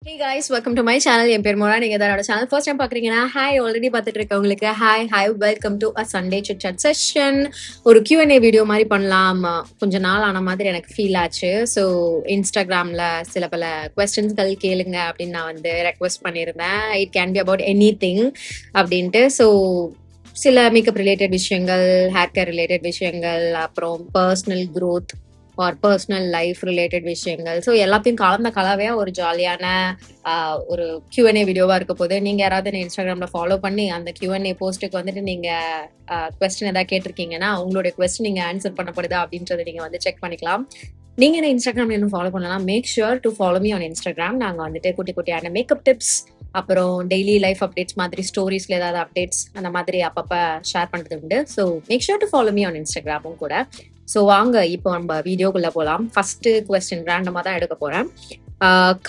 Hey guys, welcome to my channel. என் பேர் மோனா. நீங்க என்னோட சேனல் ஃபர்ஸ்ட் டைம் பாக்குறீங்கன்னா ஹாய், ஆல்ரெடி பார்த்துட்டு இருக்கவங்களுக்கு hi welcome to a Sunday chit chat session. ஒரு Q&A வீடியோ மாதிரி பண்ணலாம். கொஞ்ச நாள் ஆன மாதிரி எனக்கு ஃபீல் ஆச்சு. ஸோ இன்ஸ்டாகிராம்ல சில பல கொஸ்டின்ஸ்கள் கேளுங்க அப்படின்னு நான் வந்து ரெக்வெஸ்ட் பண்ணியிருந்தேன். It can be about anything அப்படின்ட்டு. ஸோ சில மேக்கப் ரிலேட்டட் விஷயங்கள், ஹேர் கேர் ரிலேட்டட் விஷயங்கள், அப்புறம் personal growth or personal life related விஷயங்கள். ஸோ எல்லாத்தையும் கலந்த கலவையா ஒரு ஜாலியான ஒரு Q&A வீடியோவா இருக்க போது. நீங்க யாராவது என்ன இன்ஸ்டாகிராம்ல ஃபாலோ பண்ணி அந்த Q&A போஸ்ட்டுக்கு வந்துட்டு நீங்க கொஸ்டின் ஏதாவது கேட்டிருக்கீங்கன்னா உங்களுடைய கொஸ்டின் நீங்க ஆன்சர் பண்ணப்படுதா அப்படின்றத நீங்க வந்து செக் பண்ணிக்கலாம். நீங்க என்ன இன்ஸ்டாகிராம்ல இன்னும் ஃபாலோ பண்ணலாம், make sure to follow me on Instagram. நாங்க வந்துட்டு குட்டி குட்டியான மேக்கப் டிப்ஸ், அப்புறம் டெய்லி லைஃப் அப்டேட்ஸ் மாதிரி, ஸ்டோரிஸ்ல ஏதாவது அப்டேட்ஸ் அந்த மாதிரி அப்பப்ப ஷேர் பண்றது உண்டு. So make sure to follow me on இன்ஸ்டாகிராமும் கூட. ஸோ வாங்க இப்போ நம்ம வீடியோக்குள்ள போகலாம். ஃபர்ஸ்ட் கொஸ்டின் ரேண்டமா தான் எடுக்க போறேன்.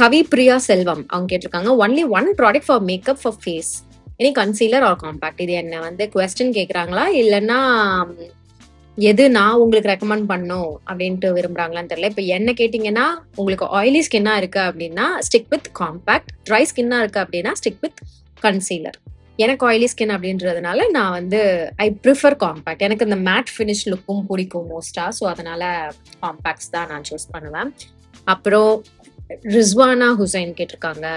கவி பிரியா செல்வம் அவங்க கேட்டிருக்காங்க, only one product for makeup for face, any concealer or compact. இது என்ன வந்து கொஸ்டின் கேட்குறாங்களா இல்லைன்னா எது நான் உங்களுக்கு ரெக்கமெண்ட் பண்ணும் அப்படின்ட்டு விரும்புறாங்களான்னு தெரியல. இப்போ என்ன கேட்டீங்கன்னா, உங்களுக்கு ஆயிலி ஸ்கின்னா இருக்கு அப்படின்னா ஸ்டிக் வித் காம்பேக்ட், ட்ரை ஸ்கின்னா இருக்கு அப்படின்னா ஸ்டிக் வித் கன்சீலர். எனக்கு ஆயிலி ஸ்கின் அப்படின்றதுனால நான் வந்து ஐ ப்ரிஃபர் காம்பேக்ட். எனக்கு இந்த மேட் ஃபினிஷ் லுக்கும் பிடிக்கும் மோஸ்டா. ஸோ அதனால காம்பேக்ட்ஸ் தான் நான் சூஸ் பண்ணுவேன். அப்புறம் ரிஸ்வானா ஹுசைன் கேட்டிருக்காங்க,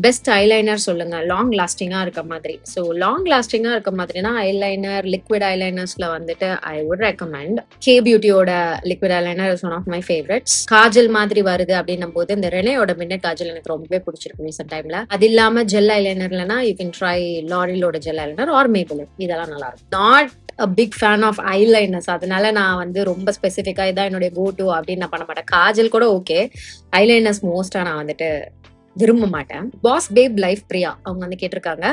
பெஸ்ட் ஐலைனர் சொல்லுங்க லாங் லாஸ்டிங்கா இருக்க மாதிரி. ஸோ லாங் லாஸ்டிங்கா இருக்க மாதிரினா ஐலைனர், லிக்விட் ஐலைனர்ஸ்ல வந்துட்டு ஐ வுட் ரெக்கமெண்ட் கே பியூட்டியோட liquid eyeliner is one of my favourites. Kajal மாதிரி வருது அப்படின்னும் போது இந்த ரெனேயோட மின்னட் காஜல் எனக்கு ரொம்பவே பிடிச்சிருக்கு ரீசெண்ட் டைம்ல. அது இல்லாம ஜெல் ஐலைனர்லனா யூ கேன் ட்ரை லாரியலோட ஜெல் ஐலைனர் ஆர் மேபிளின். இதெல்லாம் நல்லா இருக்கும். Not a big fan of eyeliners. அதனால நான் வந்து ரொம்ப ஸ்பெசிஃபிக்கா இதான் என்னுடைய கோ டு அப்படின்னு நான் பண்ண மாட்டேன். காஜல் கூட ஓகே, ஐலைனர்ஸ் மோஸ்டா நான் வந்துட்டு விரும்ப மாட்டேன். பாஸ் பேப் லைஃப் பிரியா அவங்க வந்து கேட்டிருக்காங்க,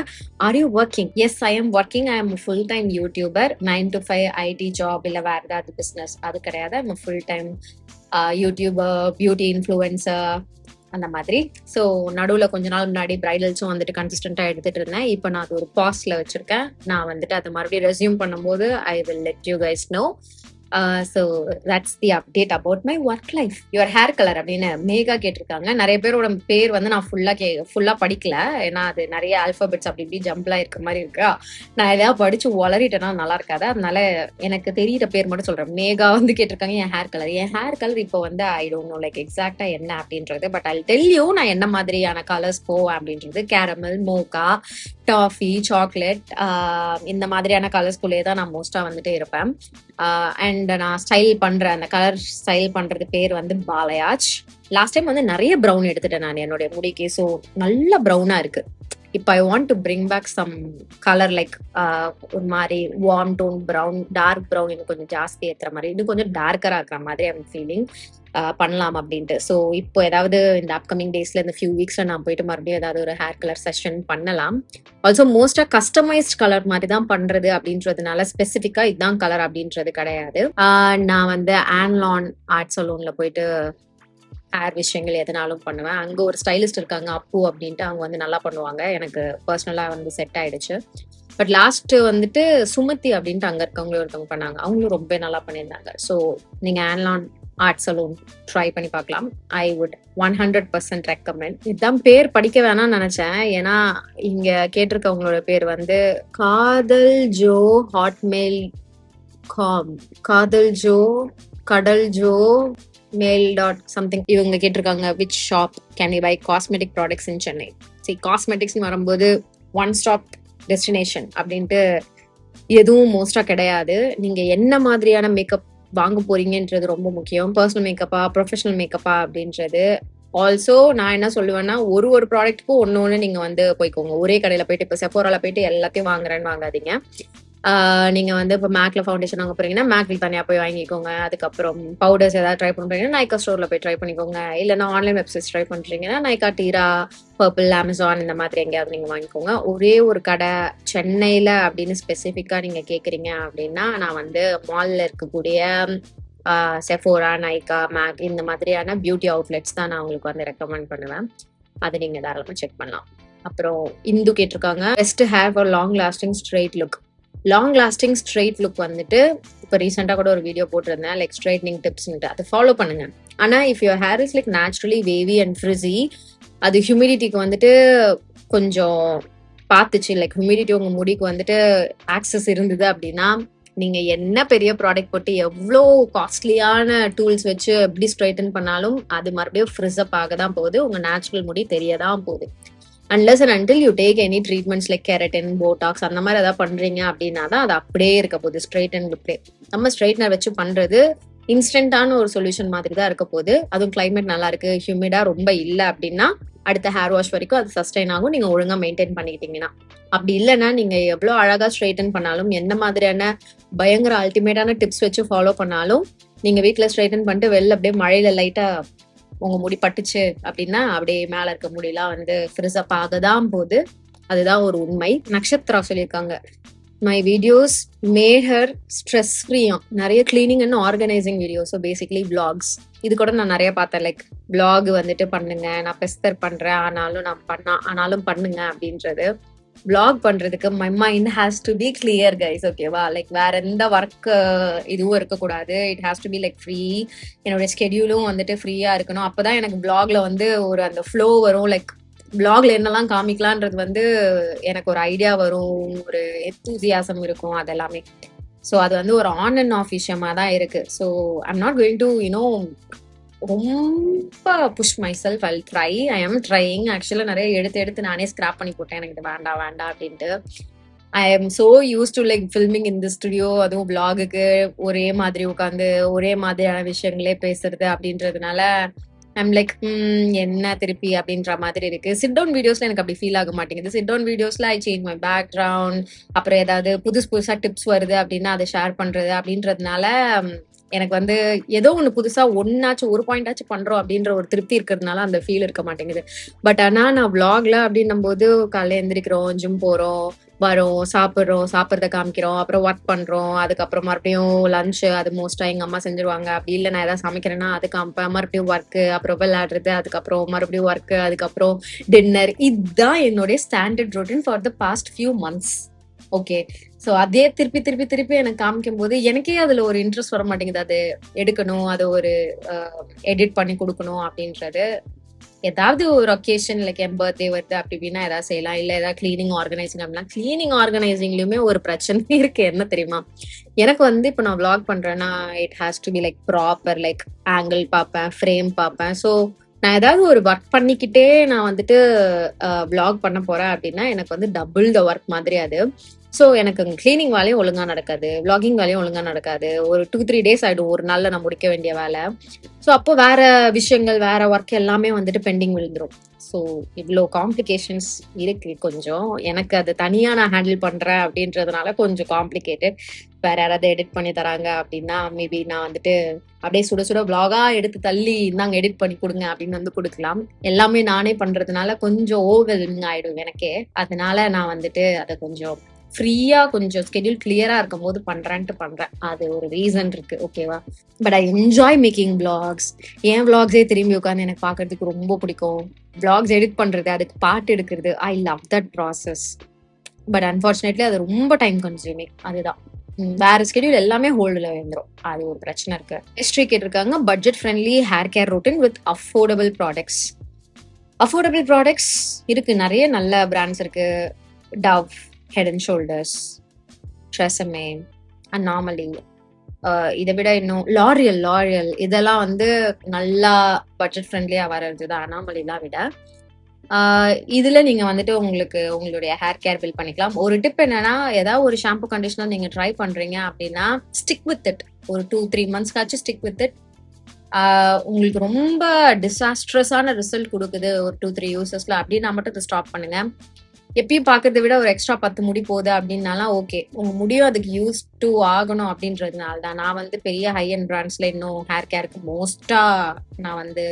are you working? Yes, I am working. I am full time YouTuber. 9 to 5 IT job இல்ல வேற ஏதாவது பிசினஸ் அது கிடையாது. ஐ எம் ஃபுல் டைம் யூடியூபர், பியூட்டி இன்ஃப்ளூயன்சர் அந்த மாதிரி. ஸோ நடுவில் கொஞ்ச நாள் முன்னாடி பிரைடல்ஸும் வந்துட்டு கன்சிஸ்டண்டா எடுத்துட்டு இருந்தேன். இப்போ நான் அது ஒரு பாஸ்ல வச்சிருக்கேன். நான் வந்துட்டு அதை மறுபடியும் ரெஸ்யூம் பண்ணும்போது I will let you guys know. So that's the update about my work life. Your hair colour அப்படின்னு மேகா கேட்டிருக்காங்க. நிறைய பேரோட பேர் வந்து நான் ஃபுல்லா படிக்கல, ஏன்னா அது நிறைய ஆல்பபெட்ஸ் அப்படி இப்படி ஜம்பிளா இருக்க மாதிரி இருக்கா. நான் எதாவது படிச்சு வளரிட்டேன்னா நல்லா இருக்காது. அதனால எனக்கு தெரியிற பேர் மட்டும் சொல்றேன். மேகா வந்து கேட்டிருக்காங்க என் ஹேர் கலர் இப்போ வந்து ஐ டோன்ட் நோ லைக் எக்ஸாக்டா என்ன அப்படின்றது. பட் ஐ டெல் யூ நான் என்ன மாதிரியான கலர்ஸ் போவேன் அப்படின்றது. கேரமல், மோக்கா, டாஃபி, சாக்லேட், இந்த மாதிரியான கலர்ஸ்குள்ளே தான் நான் மோஸ்டா வந்துட்டு இருப்பேன். அண்ட் நான் ஸ்டைல் பண்றேன், அந்த கலர் ஸ்டைல் பண்றது பேர் வந்து பாலயாஜ். லாஸ்ட் டைம் வந்து நிறைய ப்ரௌன் எடுத்துட்டேன் நான் என்னுடைய முடிக்கு. ஸோ நல்ல ப்ரௌனா இருக்கு. இப்போ I want to bring back some colour like ஒரு மாதிரி warm tone brown, dark brown இன்னும் கொஞ்சம் ஜாஸ்தி ஏற்றுற மாதிரி, இன்னும் கொஞ்சம் டார்க்கரா இருக்கிற மாதிரி ஐ எம் ஃபீலிங் பண்ணலாம் அப்படின்ட்டு. ஸோ இப்போ ஏதாவது இந்த அப்கமிங் டேஸ்ல இந்த ஃபியூ வீக்ஸ்ல நான் போயிட்டு மறுபடியும் ஏதாவது ஒரு ஹேர் கலர் செஷன் பண்ணலாம். ஆல்சோ மோஸ்டா கஸ்டமைஸ்ட் கலர் மாதிரி தான் பண்றது அப்படின்றதுனால ஸ்பெசிஃபிக்கா இதுதான் கலர் அப்படின்றது கிடையாது. நான் வந்து ஆன்லான் ஆர்ட் சலூன்ல போயிட்டு ஹேர் விஷயங்கள் எதனாலும் பண்ணுவேன். அங்க ஒரு ஸ்டைலிஸ்ட் இருக்காங்க அப்பு அப்படின்ட்டு, அவங்க வந்து நல்லா பண்ணுவாங்க. எனக்கு பர்சனலா வந்து செட் ஆயிடுச்சு. பட் லாஸ்ட் வந்துட்டு சுமதி அப்படின்ட்டு அங்க இருக்கவங்களே ஒருத்தவங்க பண்ணாங்க, அவங்களும் ரொம்ப நல்லா பண்ணியிருந்தாங்க. ஸோ நீங்க ஆன்லான் ஆர்ட் சலூன் ட்ரை பண்ணி பார்க்கலாம். I would 100% recommend. இதுதான் பேர் படிக்க வேணாம்னு நினைச்சேன், ஏன்னா இங்க கேட்டிருக்கவங்களோட பேர் வந்து Kadhal Jo Hotmail com, Kadhal Jo Kadal Jo mail dot something. இவங்க கேட்டிருக்காங்க, which shop can you buy cosmetic products in Chennai? சரி, காஸ்மெட்டிக்ஸ் வரும்போது ஒன் ஸ்டாப் டெஸ்டினேஷன் அப்படின்ட்டு எதுவும் மோஸ்டா கிடையாது. நீங்க என்ன மாதிரியான மேக்கப் வாங்க போறீங்கன்றது ரொம்ப முக்கியம். பர்சனல் மேக்கப்பா, ப்ரொஃபஷனல் மேக்கப்பா அப்படின்றது. ஆல்சோ நான் என்ன சொல்லுவேன்னா, ஒரு ப்ராடக்ட்டுக்கும் ஒன்னு நீங்க வந்து போய்க்கோங்க. ஒரே கடையில போயிட்டு இப்போ செஃபோரால போயிட்டு எல்லாத்தையும் வாங்குறேன்னு வாங்காதீங்க. நீங்க வந்து இப்போ மேக்ல ஃபவுண்டேஷன் வாங்க போறீங்கன்னா மேக்ல தனியா போய் வாங்கிக்கோங்க. அதுக்கப்புறம் பவுடர்ஸ் ஏதாவது ட்ரை பண்றீங்கன்னா நைக்கா ஸ்டோர்ல போய் ட்ரை பண்ணிக்கோங்க. இல்லைன்னா ஆன்லைன் வெப்சைட்ஸ் ட்ரை பண்றீங்கன்னா நைக்கா, டீரா, பர்பிள், அமேசான் இந்த மாதிரி எங்கேயாவது நீங்க வாங்கிக்கோங்க. ஒரே ஒரு கடை சென்னையில அப்படின்னு ஸ்பெசிஃபிக்கா நீங்க கேக்குறீங்க அப்படின்னா, நான் வந்து மால்ல இருக்கக்கூடிய செஃபோரா, நைக்கா, மேக் இந்த மாதிரியான பியூட்டி அவுட்லெட்ஸ் தான் நான் உங்களுக்கு வந்து ரெக்கமெண்ட் பண்ணுவேன். அதை நீங்க தாராளமா செக் பண்ணலாம். அப்புறம் இந்து கேட்டிருக்காங்க, best hair for long lasting straight look. Long lasting straight look வந்துட்டு இப்போ ரீசெண்டாக கூட ஒரு வீடியோ போட்டிருந்தேன், லைக் ஸ்ட்ரைட்னிங் டிப்ஸ்ன்ட்டு. அதை ஃபாலோ பண்ணுங்க. ஆனா if your hair is like naturally wavy and frizzy, அது ஹியூமிடிட்டிக்கு வந்துட்டு கொஞ்சம் பார்த்துச்சு, லைக் ஹியூமிடிட்டி உங்க முடிக்கு வந்துட்டு ஆக்சஸ் இருந்தது அப்படின்னா நீங்க என்ன பெரிய ப்ராடக்ட் போட்டு எவ்வளோ காஸ்ட்லியான டூல்ஸ் வச்சு எப்படி ஸ்ட்ரைட்டன் பண்ணாலும் அது மறுபடியும் ஃப்ரிஸ் அப் ஆக தான் போகுது, உங்க நேச்சுரல் முடி தெரியதான் போகுது. Unless and until you take any treatments like keratin, Botox அந்த மாதிரி ஏதாவது பண்றீங்க அப்படின்னா தான் அது அப்படியே இருக்க போகுது ஸ்ட்ரைட் அண்ட் லுக்லே. நம்ம ஸ்ட்ரைட்னர் வச்சு பண்றது இன்ஸ்டன்டான ஒரு சொல்யூஷன் மாதிரி தான் இருக்க போகுது. அதுவும் கிளைமேட் நல்லா இருக்கு, ஹியூமிடா ரொம்ப இல்லை அப்படின்னா அடுத்த ஹேர் வாஷ் வரைக்கும் அது சஸ்டைன் ஆகும், நீங்க ஒழுங்கா மெயின்டைன் பண்ணிக்கிட்டீங்கன்னா. அப்படி இல்லைன்னா நீங்க எவ்வளவு அழகா ஸ்ட்ரைட்டன் பண்ணாலும் என்ன மாதிரியான பயங்கர அல்டிமேட்டான டிப்ஸ் வச்சு ஃபாலோ பண்ணாலும் நீங்க வீட்டுல ஸ்ட்ரைட்டன் பண்ணிட்டு வெளில அப்படியே மழையில லைட்டா உங்க முடி பட்டுச்சு அப்படின்னா அப்படியே மேல இருக்க முடியெல்லாம் வந்து ஃப்ரிஸ் அப் ஆகதான் போகுது. அதுதான் ஒரு உண்மை. நக்ஷத்ரா சொல்லியிருக்காங்க, my videos mat her stress ஃப்ரீயா. நிறைய cleaning and organising videos, so basically vlogs. இது கூட நான் நிறைய பார்த்தேன், லைக் விளாக் வந்துட்டு பண்ணுங்க, நான் பெஸ்தர் பண்றேன் ஆனாலும் பண்ணுங்க அப்படின்றது. விளாக் பண்றதுக்கு my mind has to be clear guys, ஓகேவா? லைக் வேற எந்த ஒர்க் இதுவும் இருக்கக்கூடாது. It has to be like free. என்னோட ஸ்கெடியூலும் வந்துட்டு ஃப்ரீயா இருக்கணும். அப்பதான் எனக்கு விளாக்ல வந்து ஒரு அந்த ஃப்ளோ வரும். லைக் விளாக்ல என்னெல்லாம் காமிக்கலான்றது வந்து எனக்கு ஒரு ஐடியா வரும், ஒரு எந்தூசியாசம் இருக்கும், அதெல்லாமே. ஸோ அது வந்து ஒரு ஆன் அண்ட் ஆஃப் விஷயமா தான் இருக்கு. So I'm not going to ரொம்ப push myself. I am trying. ஆக்சுவலாக நிறைய எடுத்து நானே ஸ்கிராப் பண்ணி போட்டேன், எனக்கு இது வேண்டாம் அப்படின்ட்டு. I am so use to like filming in the studio, அதுவும் விளாகுக்கு ஒரே மாதிரி உட்காந்து ஒரே மாதிரியான விஷயங்களே பேசுறது அப்படின்றதுனால ஐம் லைக் என்ன திருப்பி அப்படின்ற மாதிரி இருக்கு. சிட் டவுன் வீடியோஸ்ல எனக்கு அப்படி ஃபீல் ஆக மாட்டேங்குது. சிட் டவுன் வீடியோஸ்ல ஐ சேஞ்ச் மை பேக்ரவுண்ட், அப்புறம் ஏதாவது புதுசா டிப்ஸ் வருது அப்படின்னா அதை ஷேர் பண்றது அப்படின்றதுனால எனக்கு வந்து ஏதோ ஒண்ணு புதுசா ஒன்னாச்சும் ஒரு பாயிண்டாச்சும் பண்றோம் அப்படின்ற ஒரு திருப்தி இருக்கிறதுனால அந்த ஃபீல் இருக்க மாட்டேங்குது. பட் ஆனா நான் விளாக்ல அப்படின்னும் போது காலையில எந்திரிக்கிறோம், ஜிம் போறோம், வரோம், சாப்பிட்றத காமிக்கிறோம், அப்புறம் ஒர்க் பண்றோம், அதுக்கப்புறம் மறுபடியும் லஞ்ச் அது மோஸ்டா எங்க அம்மா செஞ்சிருவாங்க. அப்படி இல்லை நான் ஏதாவது சமைக்கிறேன்னா அது காமிப்பேன், மறுபடியும் ஒர்க்கு, அப்புறம் விளையாடுறது, அதுக்கப்புறம் மறுபடியும் ஒர்க்கு, அதுக்கப்புறம் டின்னர். இதுதான் என்னுடைய standard routine for the past few months. Okay, so அதே திருப்பி எனக்கு காமிக்கும் போது எனக்கே அதுல ஒரு இன்ட்ரெஸ்ட் வர மாட்டேங்குது. அது எடுக்கணும், அதை ஒரு எடிட் பண்ணி கொடுக்கணும் அப்படின்றது. ஏதாவது ஒரு ஒகேஷன் லைக் என் பர்த்டே வருது அப்படி இப்படின்னா ஏதாவது செய்யலாம், இல்லை ஏதாவது கிளீனிங் ஆர்கனைசிங் அப்படின்னா. கிளீனிங் ஆர்கனைசிங்லயுமே ஒரு பிரச்சனை இருக்கு, என்ன தெரியுமா? எனக்கு வந்து இப்போ நான் விளாக் பண்றேன்னா it has to be like proper, like angle பார்ப்பேன், ஃப்ரேம் பார்ப்பேன். ஸோ நான் ஏதாவது ஒரு ஒர்க் பண்ணிக்கிட்டே நான் வந்துட்டு விளாக் பண்ண போறேன் அப்படின்னா எனக்கு வந்து டபுள் த ஒர்க் மாதிரி அது. ஸோ எனக்கு கிளீனிங் வேலையும் ஒழுங்கா நடக்காது, விளாகிங் வேலையும் ஒழுங்கா நடக்காது. ஒரு 2-3 days ஆயிடும் ஒரு நாள்ல நான் முடிக்க வேண்டிய வேலை. ஸோ அப்போ வேற விஷயங்கள், வேற ஒர்க் எல்லாமே வந்துட்டு பெண்டிங் விழுந்துரும். ஸோ இவ்வளோ காம்ப்ளிகேஷன்ஸ் இருக்கு. கொஞ்சம் எனக்கு அது தனியா நான் ஹேண்டில் பண்றேன் அப்படின்றதுனால கொஞ்சம் காம்ப்ளிகேட்டட். வேற யாராவது எடிட் பண்ணி தராங்க அப்படின்னா மேபி நான் வந்துட்டு அப்படியே சுட விளாகா எடுத்து தள்ளி இந்தாங்க எடிட் பண்ணி கொடுங்க அப்படின்னு வந்து கொடுக்கலாம். எல்லாமே நானே பண்றதுனால கொஞ்சம் ஓவர்வெல்மிங் ஆயிடும் எனக்கே. அதனால நான் வந்துட்டு அதை கொஞ்சம் ஃப்ரீயா, கொஞ்சம் ஸ்கெடியூல் கிளியரா இருக்கும் போது பண்றேன். அது ஒரு ரீசன் இருக்கு, ஓகேவா? But I enjoy making vlogs. என் விளாக்ஸே திரும்பி உட்காந்து எனக்கு பாக்குறதுக்கு ரொம்ப பிடிக்கும். விளாக்ஸ் எடிட் பண்றது, அதுக்கு பாட்டு எடுக்கிறது, I love that process. But unfortunately அது ரொம்ப டைம் கன்சியூமிங். அதுதான் வேற ஸ்கெடியூல் எல்லாமே ஹோல்டுல வந்துடும், அது ஒரு பிரச்சனை இருக்கு. ஹிஸ்டரி கேட்டிருக்காங்க, budget friendly hair care routine with affordable products. Affordable products இருக்கு, நிறைய நல்ல பிராண்ட்ஸ் இருக்கு. Dove, head and shoulders, TRESemmé, Anomaly, இதை விட இன்னும் லாரியல் இதெல்லாம் வந்து நல்லா பட்ஜெட் ஃப்ரெண்ட்லியா வர்றது தான் அனாமலிலாம் விட. இதுல நீங்க வந்துட்டு உங்களுடைய ஹேர் கேர் பில்ட் பண்ணிக்கலாம். ஒரு டிப் என்னன்னா, ஏதாவது ஒரு ஷாம்பு கண்டிஷனர் நீங்க ட்ரை பண்றீங்க அப்படின்னா ஸ்டிக் வித் இட். ஒரு 2-3 months ஸ்டிக் வித் இட். உங்களுக்கு ரொம்ப டிசாஸ்ட்ரஸான ரிசல்ட் கொடுக்குது ஒரு 2-3 யூசஸ்ல அப்படின்னா மட்டும் இதை ஸ்டாப் பண்ணுங்க. எப்பயும் பாக்குறதை விட ஒரு எக்ஸ்ட்ரா 10 முடி போகுது அப்படின்னாலாம் ஓகே, உங்க முடியும் அதுக்கு யூஸ் டு ஆகணும் அப்படின்றதுனால தான் நான் வந்து பெரிய ஹை அண்ட் பிராண்ட்ஸ்ல இன்னும் ஹேர் கேருக்கு மோஸ்டா நான் வந்து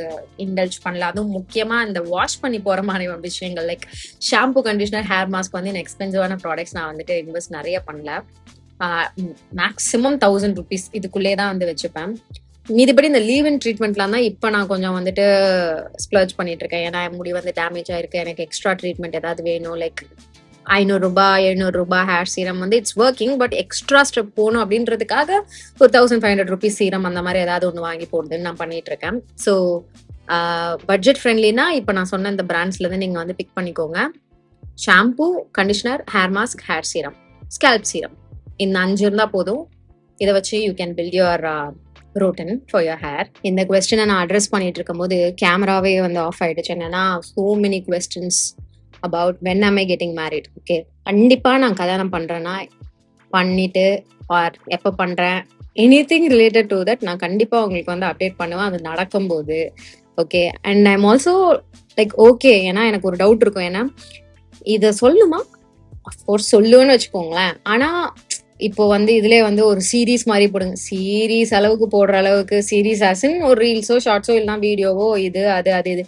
இண்டல்ஜ் பண்ணல. அதுவும் முக்கியமா இந்த வாஷ் பண்ணி போற மாதிரி விஷயங்கள் like shampoo, conditioner, hair mask வந்து எக்ஸ்பென்சிவான ப்ராடக்ட்ஸ் நான் வந்துட்டு இன்வெஸ்ட் நிறைய பண்ணல. மேக்ஸிமம் 1000 rupees இதுக்குள்ளே தான் வந்து வச்சுப்பேன். மீதிபடி இந்த லீவ் இன் ட்ரீட்மெண்ட்லாம் தான் இப்போ நான் கொஞ்சம் வந்துட்டு ஸ்ப்ளர்ஜ் பண்ணிட்டு இருக்கேன். ஏன்னா முடி வந்து டேமேஜ் ஆயிருக்கு, எனக்கு எக்ஸ்ட்ரா ட்ரீட்மெண்ட் ஏதாவது வேணும். லைக் ₹500 ₹700 ஹேர் சீரம் வந்து it's working. But extra step போகணும் அப்படின்றதுக்காக ஒரு ₹1500 சீரம் அந்த மாதிரி ஏதாவது ஒன்று வாங்கி போடுதுன்னு நான் பண்ணிட்டு இருக்கேன். ஸோ பட்ஜெட் ஃப்ரெண்ட்லினா இப்போ நான் சொன்ன இந்த பிராண்ட்ஸ்லேருந்து நீங்கள் வந்து பிக் பண்ணிக்கோங்க. Shampoo, conditioner, hair mask, hair serum, scalp serum, இந்த 5 இருந்தால் போதும். இதை வச்சு you can build your routine for your hair. இந்த கொஸ்டினை நான் அட்ரஸ் பண்ணிட்டு இருக்கும் போது கேமராவே வந்து ஆஃப் ஆயிடுச்சு. என்னன்னா so many questions about when am I getting married. Okay, கண்டிப்பா நான் கல்யாணம் பண்றேன்னா பண்ணிட்டு ஆர் எப்போ பண்றேன் எனிதிங் ரிலேட்டட் டு தட் நான் கண்டிப்பா உங்களுக்கு வந்து அப்டேட் பண்ணுவேன் அது நடக்கும்போது. Okay, and I'm also like okay, ஏன்னா எனக்கு ஒரு டவுட் இருக்கும். ஏன்னா இதை சொல்லுமா, அஃப்கோர்ஸ் சொல்லுவேன்னு வச்சுக்கோங்களேன். ஆனா இப்போ வந்து இதுல வந்து ஒரு சீரீஸ் மாதிரி போடுங்க. சீரீஸ் அளவுக்கு போடுற அளவுக்கு, சீரீஸ் ஆசின் ஒரு ரீல்ஸோ ஷார்ட்ஸோ இல்லைன்னா வீடியோவோ இது அது அது இது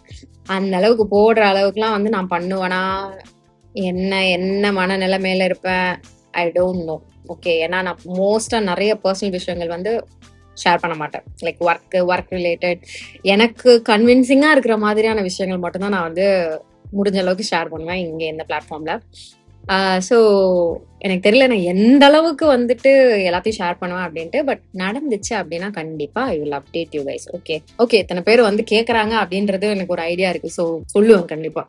அந்த அளவுக்கு போடுற அளவுக்குலாம் வந்து நான் பண்ணுவேனா, என்ன மனநிலைமையில இருப்பேன், ஐ டோன்ட் நோ. ஓகே, ஏன்னா நான் மோஸ்டா நிறைய பர்சனல் விஷயங்கள் வந்து ஷேர் பண்ண மாட்டேன். லைக் ஒர்க் ரிலேட்டட் எனக்கு கன்வின்சிங்கா இருக்கிற மாதிரியான விஷயங்கள் மட்டும்தான் நான் வந்து முடிஞ்ச அளவுக்கு ஷேர் பண்ணுவேன் இங்க இந்த பிளாட்ஃபார்ம்ல. ஸோ எனக்கு தெரியல நான் எந்த அளவுக்கு வந்துட்டு எல்லாத்தையும் ஷேர் பண்ணுவேன் அப்படின்ட்டு. பட் நடந்துச்சு அப்படின்னா கண்டிப்பா I will update you guys. Okay, இத்தனை பேர் வந்து கேட்கறாங்க அப்படின்றது எனக்கு ஒரு ஐடியா இருக்கு. ஸோ சொல்லுவேன் கண்டிப்பா,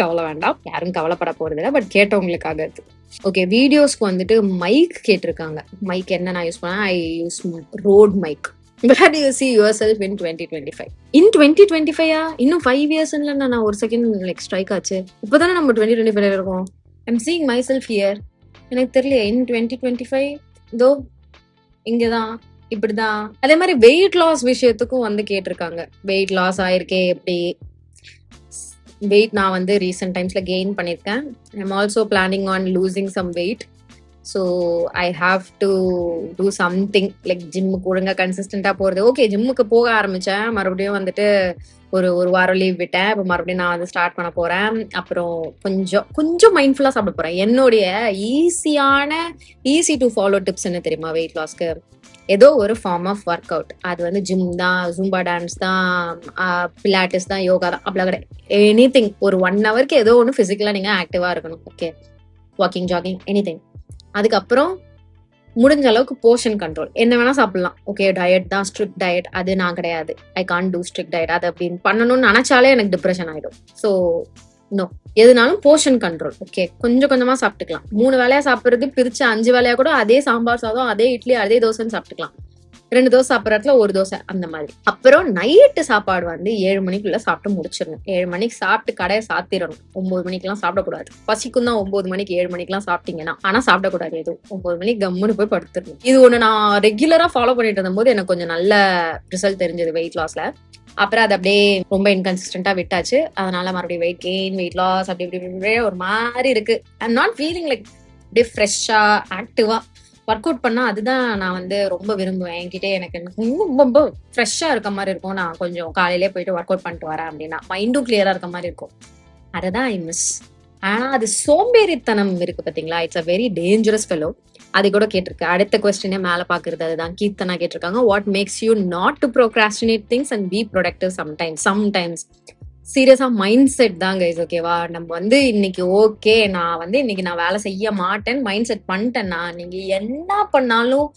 கவலை வேண்டாம், யாரும் கவலைப்பட போறது இல்லை. பட் கேட்டவங்களுக்காக இருக்கு. ஓகே, வீடியோஸ்க்கு வந்துட்டு மைக் கேட்டிருக்காங்க. மைக் என்ன நான் யூஸ் பண்ணேன், I use Rode mic. Where do you see yourself in 2025? In 2025 இன்னும் 5 years நான் ஒரு செகண்ட் லைக் ஸ்ட்ரைக் ஆச்சு. இப்போதானே நம்ம 2025 இருக்கோம். I'm seeing myself here. எனக்கு தெரியல in 2025 இதோ இங்கதான் இப்படிதான். அதே மாதிரி வெயிட் லாஸ் விஷயத்துக்கும் வந்து கேட்டிருக்காங்க. வெயிட் லாஸ் ஆயிருக்கே எப்படி, வெயிட் நான் வந்து ரீசெண்ட் டைம்ஸ்ல கெயின் பண்ணிருக்கேன். I'm also planning on losing some weight. So I have to do something like ஜிம்முக்கு ஒழுங்கா கன்சிஸ்டண்டா போறது. ஓகே, ஜிம்முக்கு போக ஆரம்பிச்சேன், மறுபடியும் வந்துட்டு ஒரு வாரம் லீவ் விட்டேன். இப்போ மறுபடியும் நான் வந்து ஸ்டார்ட் பண்ண போறேன். அப்புறம் கொஞ்சம் மைண்ட்ஃபுல்லா சாப்பிட போறேன். என்னுடைய ஈஸி டு ஃபாலோ டிப்ஸ் என்ன தெரியுமா வெயிட் லாஸ்க்கு? ஏதோ ஒரு ஃபார்ம் ஆஃப் ஒர்க் அவுட். அது வந்து ஜிம் தான், ஜூம்பா டான்ஸ் தான், பிலாட்டிஸ் தான், யோகா தான், அப்படிலாம் கிடையாது. எனிதிங் ஒரு 1 ஹவருக்கு ஏதோ ஒன்று பிசிக்கலா நீங்க ஆக்டிவா இருக்கணும். Okay, walking, jogging, anything. அதுக்கப்புறம் முடிஞ்ச அளவுக்கு போர்ஷன் கண்ட்ரோல். என்ன வேணா சாப்பிடலாம். ஓகே, டயட் தான், ஸ்ட்ரிக்ட் டயட் அது நான் கிடையாது. I can't two strict diet. அது அப்படின்னு பண்ணணும்னு நினைச்சாலே எனக்கு டிப்ரெஷன் ஆயிடும். ஸோ நோ, எதுனாலும் போர்ஷன் கண்ட்ரோல். ஓகே, கொஞ்சமா சாப்பிட்டுக்கலாம். 3 வேலையா சாப்பிடுறது பிரிச்சு 5 வேலையா கூட அதே சாம்பார் சாதம், அதே இட்லி, அதே தோசைன்னு சாப்பிட்டுக்கலாம். 2 தோசை சாப்பிட்ற இடத்துல 1 தோசை அந்த மாதிரி. அப்புறம் நைட்டு சாப்பாடு வந்து 7 மணிக்குள்ள சாப்பிட்டு முடிச்சிடணும். 7 மணிக்கு சாப்பிட்டு கடையை சாத்திடணும். 9 மணிக்கெல்லாம் சாப்பிடக்கூடாது. பசிக்கும் தான் 9 மணிக்கு, 7 மணிக்கெல்லாம் சாப்பிட்டீங்கன்னா. ஆனா சாப்பிடக்கூடாது எதுவும். 9 மணிக்கு கம்முன்னு போய் படுத்துடணும். இது ஒண்ணு நான் ரெகுலரா ஃபாலோ பண்ணிட்டு இருந்தபோது எனக்கு கொஞ்சம் நல்ல ரிசல்ட் தெரிஞ்சது வெயிட் லாஸ்ல. அப்புறம் அது அப்படியே ரொம்ப இன்கன்சிஸ்டன்டா விட்டாச்சு. அதனால மறுபடியும் வெயிட் கெயின், வெயிட் லாஸ் அப்படி இப்படி ஒரு மாதிரி இருக்கு. ஐம் நாட் ஃபீலிங் லைக் அப்படியே ஃப்ரெஷ்ஷா ஆக்டிவா ஒர்க் அவுட் பண்ணா அதுதான் நான் வந்து ரொம்ப விரும்புவேன். என்கிட்ட எனக்கு ரொம்ப ஃப்ரெஷ்ஷா இருக்க மாதிரி இருக்கும். நான் கொஞ்சம் காலையிலே போயிட்டு ஒர்க் அவுட் பண்ணிட்டு வரேன் அப்படின்னா மைண்டும் கிளியரா இருக்க மாதிரி இருக்கும். அதுதான் ஐ மிஸ். ஆனா அது சோம்பேறித்தனம் இருக்கு பாத்தீங்களா, it's a very dangerous fellow. அது கூட கேட்டிருக்கு. அடுத்த கொஸ்டினே மேல பாக்குறது அதுதான். கீர்த்தனா கேட்டிருக்காங்க, what makes you not to procrastinate things and be productive sometimes. சீரியஸா மைண்ட் செட் தான் கைஸ். ஓகேவா, நம்ம வந்து இன்னைக்கு ஓகே நான் வந்து இன்னைக்கு நான் வேலை செய்ய மாட்டேன் மைண்ட் செட் பண்ணிட்டேன்னா நீங்க என்ன பண்ணாலும்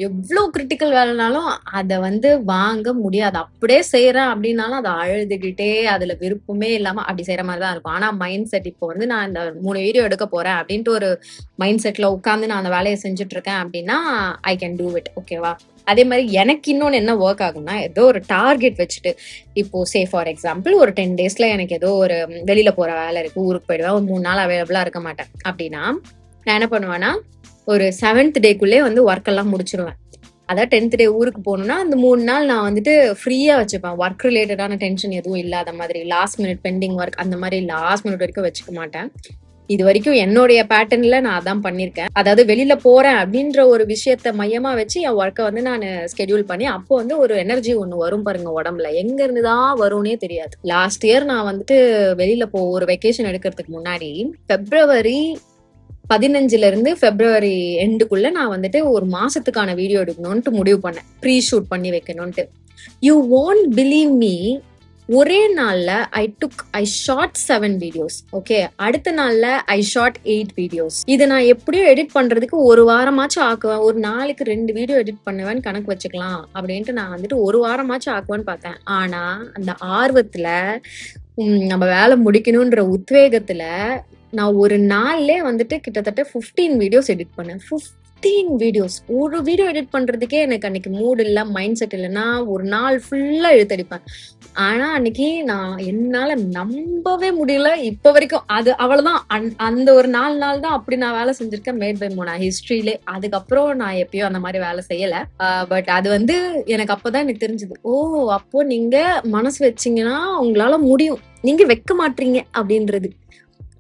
எவ்வளவு கிரிட்டிக்கல் வேலைனாலும் அதை வந்து வாங்க முடியாது. அப்படியே செய்யறேன் அப்படின்னாலும் அதை அழுதுகிட்டே அதுல விருப்பமே இல்லாம அப்படி செய்யற மாதிரி தான் இருக்கும். ஆனா மைண்ட் செட் இப்போ வந்து நான் இந்த 3 வீடியோ எடுக்க போறேன் அப்படின்ட்டு ஒரு மைண்ட் செட்ல உட்காந்து நான் அந்த வேலையை செஞ்சுட்டு இருக்கேன் அப்படின்னா ஐ கேன் டூ இட். ஓகேவா, அதே மாதிரி எனக்கு இன்னொன்னு என்ன ஒர்க் ஆகும்னா, ஏதோ ஒரு டார்கெட் வச்சுட்டு, இப்போ சே ஃபார் எக்ஸாம்பிள் ஒரு 10 டேஸ்ல எனக்கு ஏதோ ஒரு வெளியில போற வேலை இருக்கு, ஊருக்கு போயிடுவேன், ஒரு 3 நாள் அவைலபிளா இருக்க மாட்டேன் அப்படின்னா நான் என்ன பண்ணுவேன்னா ஒரு 7th டேக்குள்ளே வந்து ஒர்க் எல்லாம் முடிச்சிருவேன். அதாவது 10th டே ஊருக்கு போகணும்னா அந்த 3 நாள் நான் வந்துட்டு ஃப்ரீயா வச்சுப்பேன். ஒர்க் ரிலேட்டடான டென்ஷன் எதுவும் இல்லாத மாதிரி, லாஸ்ட் மினிட் பெண்டிங் ஒர்க் அந்த மாதிரி லாஸ்ட் மினிட் வரைக்கும் வச்சுக்க மாட்டேன். இது வரைக்கும் என்னுடைய பேட்டர்ன்ல நான் அதான் பண்ணிருக்கேன். அதாவது வெளியில போறேன் அப்படின்ற ஒரு விஷயத்த மையமா வச்சு என் ஒர்க்கை வந்து நான் ஸ்கெடியூல் பண்ணி, அப்போ வந்து ஒரு எனர்ஜி ஒண்ணு வரும் பாருங்க உடம்புல, எங்க இருந்துதான் வரும்னே தெரியாது. லாஸ்ட் இயர் நான் வந்துட்டு வெளியில ஒரு வெக்கேஷன் எடுக்கிறதுக்கு முன்னாடி February 15 February எண்டுக்குள்ள நான் வந்துட்டு ஒரு மாசத்துக்கான வீடியோ எடுக்கணும்ட்டு முடிவு பண்ணேன், ப்ரீ ஷூட் பண்ணி வைக்கணும்ட்டு. யூ won't believe me, ஒரே நாள்ல ஐ ஷாட் 7 வீடியோஸ். ஓகே, அடுத்த நாள்ல ஐ ஷாட் 8 வீடியோஸ். இதை நான் எப்படியும் எடிட் பண்றதுக்கு ஒரு வாரமாச்சும் ஆக்குவேன். ஒரு நாளைக்கு 2 வீடியோ எடிட் பண்ணுவேன்னு கணக்கு வச்சுக்கலாம் அப்படின்ட்டு நான் வந்துட்டு ஒரு வாரமாச்சும் ஆக்குவேன்னு பார்த்தேன். ஆனா அந்த ஆர்வத்துல நம்ம வேலை முடிக்கணும்ன்ற உத்வேகத்துல நான் ஒரு நாள்லயே வந்துட்டு கிட்டத்தட்ட 15 வீடியோஸ் எடிட் பண்ணேன். 15 வீடியோஸ். ஒரு வீடியோ எடிட் பண்றதுக்கே எனக்கு அன்னைக்கு மூட் இல்ல, மைண்ட் செட் இல்லைன்னா ஒரு நாள் ஃபுல்லா இழுத்தடிப்பேன். ஆனா அன்னைக்கு நான் என்னால நம்பவே முடியல இப்ப வரைக்கும். அது அவ்வளவுதான். அந்த ஒரு 4 நாள் தான் அப்படி நான் வேலை செஞ்சிருக்கேன் மேட் பை மோனா ஹிஸ்டரியிலே. அதுக்கப்புறம் நான் எப்பயும் அந்த மாதிரி வேலை செய்யல. பட் அது வந்து எனக்கு அப்பதான் எனக்கு தெரிஞ்சது, ஓ அப்போ நீங்க மனசு வச்சீங்கன்னா உங்களால முடியும், நீங்க வைக்க மாட்டீங்க அப்படின்றது.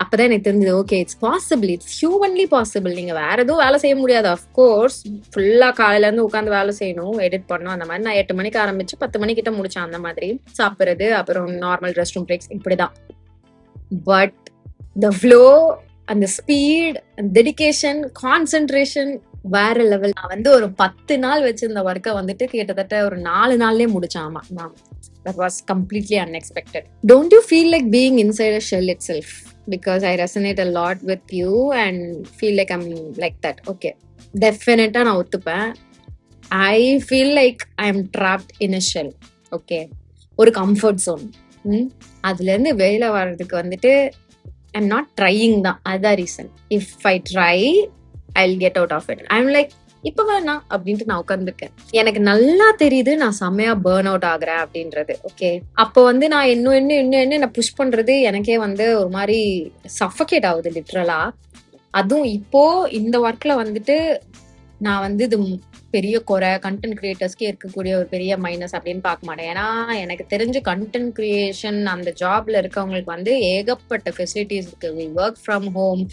அப்பதான் எனக்கு தெரிஞ்சது, okay it's possible, it's humanly possible. நீங்க வேற எதுவும் வேலை செய்ய முடியாது. அஃப்கோர்ஸ் ஃபுல்லா காலையில இருந்து உட்காந்து வேலை செய்யணும், எடிட் பண்ணணும். அந்த மாதிரி நான் 8 மணிக்கு ஆரம்பிச்சு 10 மணிக்கிட்ட முடிச்சேன். அந்த மாதிரி சாப்பிடுறது, அப்புறம் நார்மல் ரெஸ்ட் ரூம் பிரேக்ஸ், இப்படிதான். பட் த ஃப்ளோ, அந்த ஸ்பீட், டெடிகேஷன், கான்சென்ட்ரேஷன் வேற லெவல். நான் வந்து ஒரு 10 நாள் வச்சிருந்த ஒர்க்கை வந்துட்டு கிட்டத்தட்ட ஒரு 4 நாள்லயே முடிச்சேன். ஆமா, that was completely unexpected. Don't you feel like being inside a shell itself? Because I resonate a lot with you and feel like I'm like that. Okay, definitely நான் ஒத்துப்பேன். I feel like I'm trapped in a shell. Okay, ஒரு comfort zone. அதுல இருந்து வெளியில வர்றதுக்கு வந்துட்டு I'm not trying தான். அதான் reason. If I try, I'll get out of it. I'm like, இப்ப வேணாம் அப்படின்ட்டு நான் உட்கார்ந்துருக்கேன். எனக்கு நல்லா தெரியுது நான் செம்மையா பர்ன் அவுட் ஆகுறேன் அப்படின்றது. ஓகே, அப்போ வந்து நான் இன்னும் புஷ் பண்றது எனக்கே வந்து ஒரு மாதிரி சஃபகேட் ஆகுது லிட்ரலா. அதுவும் இப்போ இந்த ஒர்க்ல வந்துட்டு நான் வந்து இது பெரிய குறை கண்டென்ட் கிரியேட்டர்ஸ்க்கே இருக்கக்கூடிய ஒரு பெரிய மைனஸ் அப்படின்னு பார்க்க மாட்டேன். ஏன்னா எனக்கு தெரிஞ்சு கண்டென்ட் கிரியேஷன் அந்த ஜாப்ல இருக்கவங்களுக்கு வந்து ஏகப்பட்ட ஃபெசிலிட்டிஸ் இருக்கு. We work from home,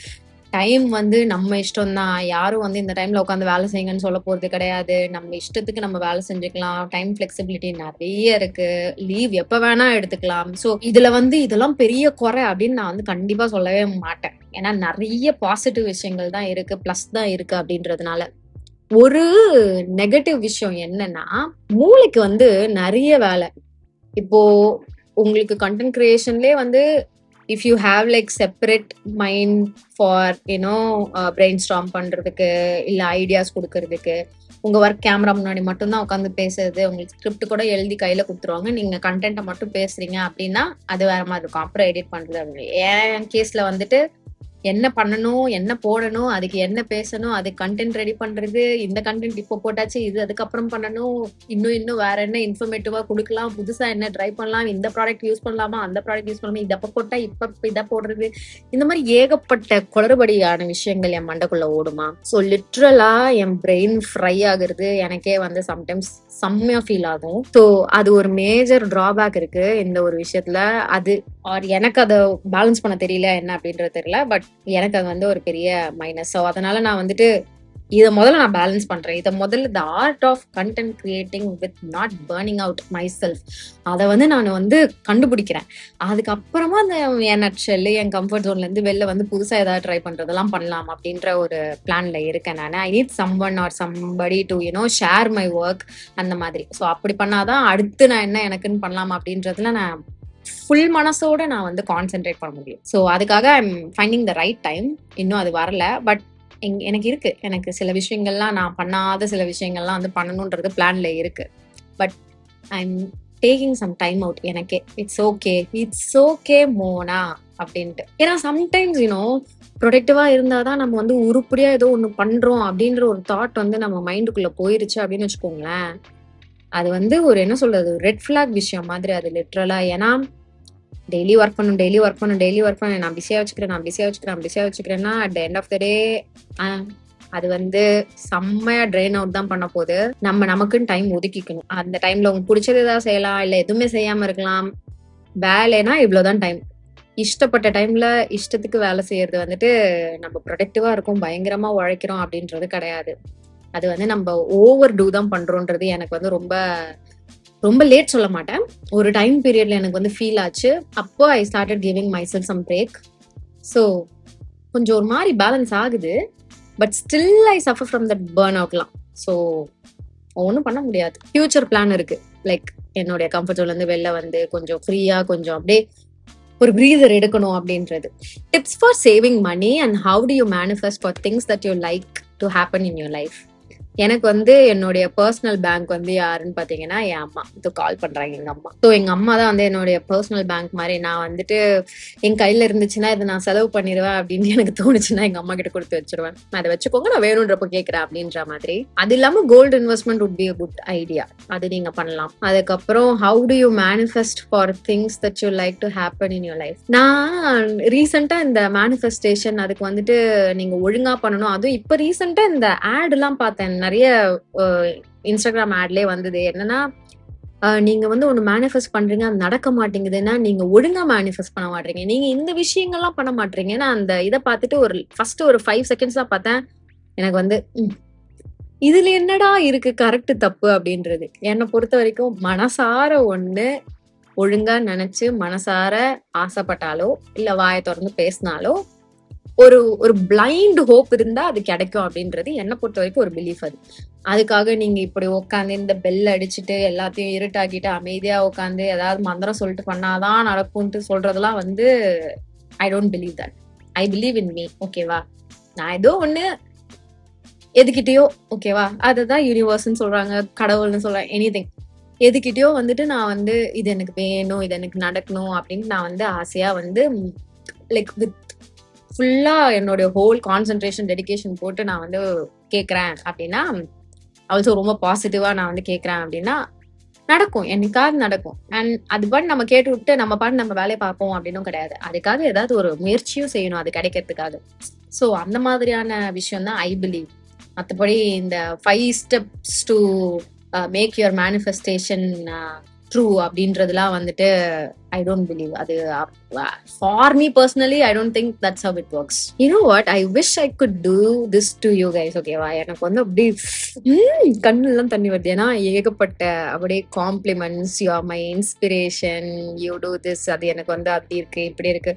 time வந்து நம்ம இஷ்டம் தான். யாரும் வந்து இந்த டைம்ல உட்காந்து வேலை செய்யுங்கன்னு சொல்ல போறது கிடையாது. நம்ம இஷ்டத்துக்கு நம்ம வேலை செஞ்சுக்கலாம். டைம் ஃபிளெக்சிபிலிட்டி நிறைய இருக்கு. லீவ் எப்ப வேணா எடுத்துக்கலாம். ஸோ இதுல வந்து இதெல்லாம் பெரிய குறை அப்படின்னு நான் வந்து கண்டிப்பா சொல்லவே மாட்டேன். ஏன்னா நிறைய பாசிட்டிவ் விஷயங்கள் தான் இருக்கு, பிளஸ் தான் இருக்கு அப்படின்றதுனால. ஒரு நெகட்டிவ் விஷயம் என்னன்னா, மூளைக்கு வந்து நிறைய வேலை. இப்போ உங்களுக்கு கண்டென்ட் கிரியேஷன்லயே வந்து if you have like separate mind for brainstorm பண்றதுக்கு இல்ல ஐடியாஸ் கொடுக்கறதுக்கு, உங்க ஒர்க் கேமரா முன்னாடி மட்டும்தான் உட்காந்து பேசுறது, உங்களுக்கு ஸ்கிரிப்ட் கூட எழுதி கையில கொடுத்துருவாங்க, நீங்க கண்டென்ட்டை மட்டும் பேசுறீங்க அப்படின்னா அது வேற மாதிரி இருக்கும். அப்புறம் எடிட் பண்றது அப்படின்னு. என் கேஸ்ல வந்துட்டு என்ன பண்ணணும், என்ன போடணும், அதுக்கு என்ன பேசணும், அதுக்கு கண்டென்ட் ரெடி பண்றது, இந்த கண்டென்ட் இப்போ போட்டாச்சு, இது அதுக்கப்புறம் பண்ணணும், இன்னும் வேற என்ன இன்ஃபர்மேட்டிவா கொடுக்கலாம், புதுசா என்ன ட்ரை பண்ணலாம், இந்த ப்ராடக்ட் யூஸ் பண்ணலாமா, அந்த ப்ராடக்ட் யூஸ் பண்ணலாமா, இதப்ப போட்டா இப்ப இதை போடுறது, இந்த மாதிரி ஏகப்பட்ட குளறுபடியான விஷயங்கள் என் மண்டைக்குள்ள ஓடுமா. ஸோ லிட்ரலா என் பிரெயின் ஃப்ரை ஆகுறது எனக்கே வந்து சம்டைம்ஸ் செம்மையா ஃபீல் ஆகும். ஸோ அது ஒரு மேஜர் டிராபேக் இருக்கு இந்த ஒரு விஷயத்துல. அது எனக்கு அதை பேலன்ஸ் பண்ண தெரியல என்ன அப்படின்றது தெரியல. பட் எனக்கு அது வந்து ஒரு பெரிய மைனஸ். ஸோ அதனால நான் வந்துட்டு இதை முதல்ல நான் பேலன்ஸ் பண்றேன். இதை முதல்ல the art of content creating with not burning out myself, அதை வந்து நான் வந்து கண்டுபிடிக்கிறேன். அதுக்கப்புறமா அந்த என் நட்ஷெல் என் கம்ஃபர்ட் ஜோன்ல இருந்து வெளில வந்து புதுசா ஏதாவது ட்ரை பண்றதெல்லாம் பண்ணலாம் அப்படின்ற ஒரு பிளான்ல இருக்கேன் நான். I need someone or somebody to share my work அந்த மாதிரி. ஸோ அப்படி பண்ணாதான் அடுத்து நான் என்ன எனக்குன்னு பண்ணலாம் அப்படின்றதுல நான் ஃபுல் மனசோட நான் வந்து கான்சென்ட்ரேட் பண்ண முடியும். ஸோ அதுக்காக I am finding the right time. இன்னும் அது வரல, பட் எனக்கு இருக்கு. எனக்கு சில விஷயங்கள்லாம் நான் பண்ணாத சில விஷயங்கள்லாம் வந்து பண்ணணுன்றது பிளான்ல இருக்கு. But I am taking some time out. எனக்கே இட்ஸ் ஓகே மோனா அப்படின்ட்டு. ஏன்னா சம்டைம்ஸ் ப்ரொடக்டிவா இருந்தாதான் நம்ம வந்து உருப்படியா ஏதோ ஒண்ணு பண்றோம் அப்படின்ற ஒரு தாட் வந்து நம்ம மைண்டுக்குள்ள போயிருச்சு அப்படின்னு வச்சுக்கோங்களேன். அது வந்து ஒரு என்ன சொல்றது, ரெட் ஃபிளாக் விஷயம் மாதிரி அது லிட்ரலா. ஏன்னா டெய்லி ஒர்க் பண்ணணும், நான் பிஸியா வச்சுக்கிறேன்னா at the end of the day அது வந்து செம்மையா ட்ரெயின் அவுட் தான் பண்ண போகுது. நமக்குன்னு டைம் ஒதுக்கிக்கணும். அந்த டைம்ல உங்களுக்கு பிடிச்சது ஏதாவது செய்யலாம், இல்ல எதுவுமே செய்யாம இருக்கலாம். வேலைனா இவ்வளவுதான் டைம். இஷ்டப்பட்ட டைம்ல இஷ்டத்துக்கு வேலை செய்யறது வந்துட்டு நம்ம ப்ரொடக்டிவா இருக்கும், பயங்கரமா உழைக்கிறோம் அப்படின்றது கிடையாது. அது வந்து நம்ம ஓவர் டூ தான் பண்றோன்றது எனக்கு வந்து ரொம்ப லேட் சொல்ல மாட்டேன், ஒரு டைம் பீரியட்ல எனக்கு வந்து ஃபீல் ஆச்சு. அப்போ I started giving myself some break. So கொஞ்சம் ஒரு மாதிரி பேலன்ஸ் ஆகுது. But still I suffer from that burn அவுட்லாம். ஸோ ஒன்றும் பண்ண முடியாது. ஃபியூச்சர் பிளான் இருக்கு. லைக் என்னுடைய கம்ஃபர்ட் ஜோன்ல இருந்து வெளில வந்து கொஞ்சம் ஃப்ரீயா கொஞ்சம் அப்படியே ஒரு பிரீதர் எடுக்கணும் அப்படின்றது. Tips for saving money and how to you manifest for things that you like to happen in your life. எனக்கு வந்து என்னுடைய பர்சனல் பேங்க் வந்து யாருன்னு பாத்தீங்கன்னா என் அம்மா. இது கால் பண்றாங்க எங்க அம்மா. ஸோ எங்க அம்மா தான் வந்து என்னுடைய பர்சனல் பேங்க் மாதிரி. நான் வந்துட்டு என் கையில இருந்துச்சுன்னா இதை நான் செலவு பண்ணிடுவேன் அப்படின்னு எனக்கு தோணுச்சுன்னா எங்க அம்மா கிட்ட கொடுத்து வச்சிருவேன். அதை வச்சுக்கோங்க, நான் வேணுன்றப்ப கேட்கிறேன் அப்படின்ற மாதிரி. அது இல்லாம gold investment would be a good idea. அது நீங்க பண்ணலாம். அதுக்கப்புறம் how to you manifest for things that you like to happen in your life. நான் ரீசெண்டா இந்த மேனிஃபெஸ்டேஷன் அதுக்கு வந்துட்டு நீங்க ஒழுங்கா பண்ணணும். அதுவும் இப்ப ரீசெண்டா இந்த ஆட் எல்லாம் பார்த்தேன், நிறைய இன்ஸ்டாகிராம் ஆட்லயே வந்தது. என்னன்னா நீங்க வந்து ஒண்ணு மேனிஃபெஸ்ட் பண்றீங்க, அது நடக்க மாட்டேங்குதுன்னா நீங்க ஒழுங்கா மேனிஃபெஸ்ட் பண்ண மாட்டீங்க, நீங்க இந்த விஷயங்கள்லாம் பண்ண மாட்டீங்க. நான் அந்த இதை பார்த்துட்டு ஃபர்ஸ்ட் ஒரு 5 seconds தான் பார்த்தேன். எனக்கு வந்து இதுல என்னடா இருக்கு கரெக்ட் தப்பு அப்படின்றது. என்னை பொறுத்த வரைக்கும் மனசார ஒண்ணு ஒழுங்கா நினைச்சு மனசார ஆசைப்பட்டாலோ இல்ல வாயை திறந்து பேசினாலோ ஒரு பிளைண்ட் ஹோப் இருந்தா அது கிடைக்கும் அப்படின்றது என்னை பொறுத்த வரைக்கும் ஒரு பிலீஃப். அதுக்காக நீங்க இப்படி உட்காந்து இந்த பெல் அடிச்சுட்டு எல்லாத்தையும் இருட்டாக்கிட்டு அமைதியா உட்காந்து ஏதாவது மந்திரம் சொல்லிட்டு பண்ணாதான் நடக்கும்ட்டு சொல்றதெல்லாம் வந்து ஐ don't believe that. I believe in me. ஓகேவா? நான் ஏதோ ஒண்ணு எதுக்கிட்டயோ, ஓகேவா, அதுதான் யூனிவர்ஸ்ன்னு சொல்றாங்க, கடவுள்னு சொல்றாங்க, எனிதிங், எதுக்கிட்டயோ வந்துட்டு நான் வந்து இது எனக்கு வேணும், இது எனக்கு நடக்கணும் அப்படின்னு நான் வந்து ஆசையா வந்து லைக் வித் ஃபுல்லா என்னோட ஹோல் கான்சென்ட்ரேஷன் டெடிகேஷன் போட்டு நான் வந்து கேட்கறேன் அப்படின்னா, ஆல்சோ ரொம்ப பாசிட்டிவா நான் வந்து கேட்கறேன் அப்படின்னா நடக்கும், என்னைக்காவது நடக்கும். அண்ட் அது பாட்டு நம்ம கேட்டு விட்டு நம்ம பாட்டு நம்ம வேலையை பார்ப்போம் அப்படின்னும் கிடையாது. அதுக்காக ஏதாவது ஒரு முயற்சியும் செய்யணும் அது கிடைக்கிறதுக்காக. ஸோ அந்த மாதிரியான விஷயம் தான் ஐ பிலீவ். மற்றபடி இந்த 5 steps to make your manifestation true அப்படின்றதுலாம் வந்துட்டு ஐ டோன்ட் பிலீவ். அது for me personally I don't think that's how it works. You know what, I wish I could do this to you guys. ஓகேவா? எனக்கு வந்து அப்படி கண்ணுலாம் தண்ணி வருது. ஏன்னா ஏகப்பட்ட அப்படியே compliments, you are my inspiration, you do this, அது எனக்கு வந்து அப்படி இருக்கு இப்படி இருக்கு.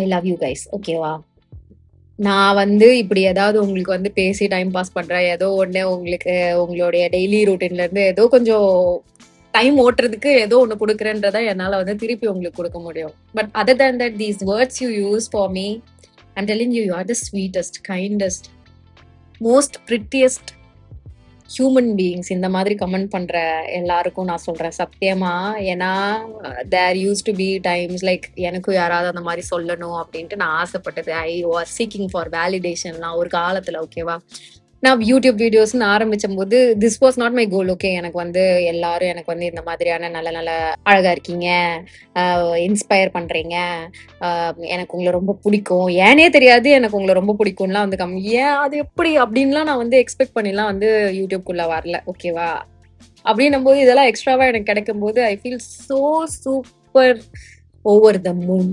I love you guys. ஓகேவா? நான் வந்து இப்படி ஏதாவது உங்களுக்கு வந்து பேசி டைம் பாஸ் பண்றேன், ஏதோ ஒண்ணு உங்களுக்கு உங்களுடைய டெய்லி ரூட்டீன்ல இருந்து ஏதோ கொஞ்சம் டைம் ஓட்டுறதுக்கு ஏதோ ஒண்ணு கொடுக்குறேன்றத என்னால வந்து திருப்பி உங்களுக்கு கொடுக்க முடியும். But other then that, these words you use for me, I'm telling you, you are the sweetest, kindest, most prettiest human beings. இந்த மாதிரி கமெண்ட் பண்ற எல்லாருக்கும் நான் சொல்றேன் சத்தியமா. ஏன்னா there used to be times like எனக்கும் யாராவது அந்த மாதிரி சொல்லணும் அப்படின்ட்டு நான் ஆசைப்பட்டது. ஐ வாஸ் சீக்கிங் ஃபார் வேலிடேஷன்லாம் ஒரு காலத்துல. ஓகேவா? நான் யூடியூப் வீடியோஸ்ன்னு ஆரம்பிச்சும் போது this was not my goal. Okay, எனக்கு வந்து எல்லாரும் எனக்கு வந்து இந்த மாதிரியான நல்ல நல்ல அழகா இருக்கீங்க, இன்ஸ்பயர் பண்றீங்க, எனக்கு உங்களை ரொம்ப பிடிக்கும், ஏனே தெரியாது எனக்கு உங்களை ரொம்ப பிடிக்கும்லாம் வந்து ஏன் அது எப்படி அப்படின்லாம் நான் வந்து எக்ஸ்பெக்ட் பண்ணிலாம் வந்து யூடியூப்குள்ள வரல. ஓகேவா? அப்படின்னும் போது இதெல்லாம் எக்ஸ்ட்ராவா எனக்கு கிடைக்கும் போது I feel so super over the moon.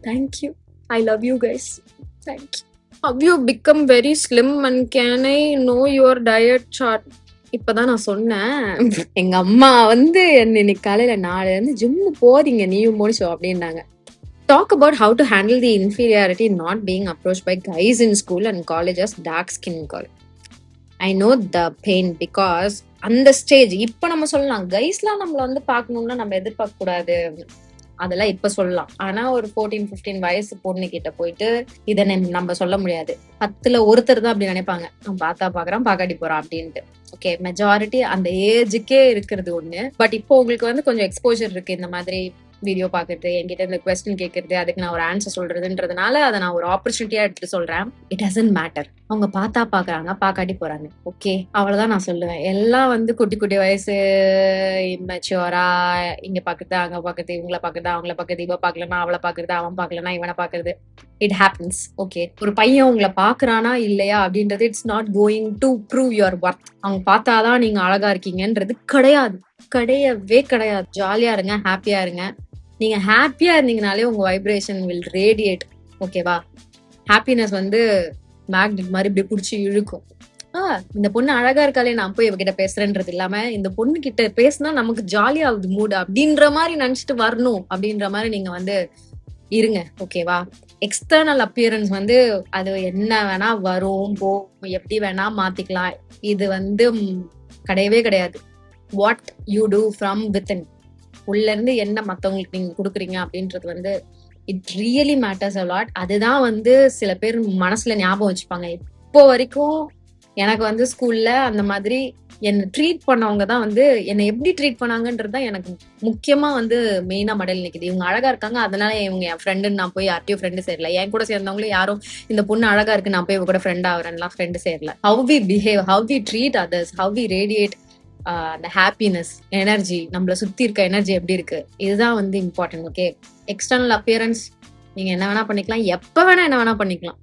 Thank you. I love you guys. Thank you. Have you become very slim and can I know your diet chart? இப்பதான் நான் சொன்னேன். எங்க அம்மா வந்து இன்னைக்கு காலையில 4 இருந்து ஜிம்மு போறீங்க நீயும் முடிச்சோம் அப்படின்னாங்க. Talk about how to handle the inferiority not being approached by guys in school and college as dark skin girl. I know the pain because அந்த ஸ்டேஜ் இப்ப நம்ம சொல்லலாம் கைஸ்லாம் நம்மள வந்து பாக்கணும்னா நம்ம எதிர்பார்க்க கூடாது, அதெல்லாம் இப்ப சொல்லலாம். ஆனா ஒரு 14-15 வயசு பொண்ணு கிட்ட போயிட்டு இதை நம்ம சொல்ல முடியாது. 10ல் ஒருத்தர் தான் அப்படி நினைப்பாங்க, அவன் பார்த்தா பாக்குறான் பாக்காட்டி போறான் அப்படின்ட்டு. ஓகே, மெஜாரிட்டி அந்த ஏஜுக்கே இருக்கிறது ஒண்ணு. பட் இப்போ உங்களுக்கு வந்து கொஞ்சம் எக்ஸ்போஜர் இருக்கு, இந்த மாதிரி வீடியோ பாக்குறது, என்கிட்ட இந்த கொஸ்டின் கேட்கறது, அதுக்கு நான் ஒரு ஆன்சர் சொல்றதுன்றதுனால அதை நான் ஒரு ஆப்பர்ச்சுனிட்டியா எடுத்து சொல்றேன். இட் டசன்ட் மேட்டர், அவங்க பார்த்தா பாக்குறாங்க பாக்காட்டி போறாங்க. ஓகே, அவ்வளவுதான் நான் சொல்லுவேன். எல்லாம் வந்து குட்டி குட்டி வயசு இம்மெச்சூரா இங்க பாக்குறது அங்க பாக்குறது, இவங்களை பாக்குறது அவங்கள பாக்குறது, இவ பாக்கலன்னா அவளை பாக்குறது, அவன் பாக்கலன்னா இவனை பாக்குறது. It happens. ஓகே, ஒரு பையன் உங்களை பாக்குறானா இல்லையா அப்படின்றது it's not going to prove your worth. அவங்க பார்த்தாதான் நீங்க அழகா இருக்கீங்கன்றது கிடையாது, கிடையவே கிடையாது. ஜாலியா இருங்க, ஹாப்பியா இருங்க. நீங்க ஹாப்பியா இருந்தீங்கனாலே உங்க வைப்ரேஷன் வில் ரேடியேட். ஓகேவா? ஹாப்பினஸ் வந்து மேக்னெட் மாதிரி இப்படி பிடிச்சி இழுக்கும். இந்த பொண்ணு அழகா இருக்காளே, நான் போய் இவகிட்ட பேசுறேன்றது இல்லாம இந்த பொண்ணு கிட்ட பேசினா நமக்கு ஜாலியா ஆகுது மூடு அப்படின்ற மாதிரி நினைச்சிட்டு வரணும் அப்படின்ற மாதிரி நீங்க வந்து இருங்க. ஓகேவா? எக்ஸ்டர்னல் அப்பியரன்ஸ் வந்து அது என்ன வேணா வரும் போ, எப்படி வேணா மாத்திக்கலாம். இது வந்து கிடையவே கிடையாது. What you do from within. உள்ள இருந்து என்ன மத்தவங்களுக்கு நீங்க கொடுக்குறீங்க அப்படின்றது வந்து it really matters a lot. அதுதான் வந்து சில பேர் மனசுல ஞாபகம் வச்சுப்பாங்க. இப்போ வரைக்கும் எனக்கு வந்து ஸ்கூல்ல அந்த மாதிரி என்னை ட்ரீட் பண்ணவங்க தான் வந்து என்னை எப்படி ட்ரீட் பண்ணாங்கன்றது தான் எனக்கு முக்கியமா வந்து மெயினா மடல் நிக்குது. இவங்க அழகா இருக்காங்க, அதனால இவங்க என் ஃப்ரெண்டுன்னு நான் போய் யார்ட்டையும் ஃப்ரெண்டு சேரல. என் கூட சேர்ந்தவங்களும் யாரும் இந்த பொண்ணு அழகா இருக்கு நான் போய் இவ கூட ஃப்ரெண்ட் ஆகுறேன்லாம் ஃப்ரெண்டு சேரல. How we behave, how we treat others, how we radiate அந்த ஹாப்பினஸ் எனர்ஜி, நம்மள சுத்தி இருக்க எனர்ஜி எப்படி இருக்கு, இதுதான் வந்து இம்பார்ட்டன்ட். ஓகே, எக்ஸ்டர்னல் அப்பியரன்ஸ் நீங்க என்ன வேணா பண்ணிக்கலாம், எப்ப வேணா என்ன வேணா பண்ணிக்கலாம்,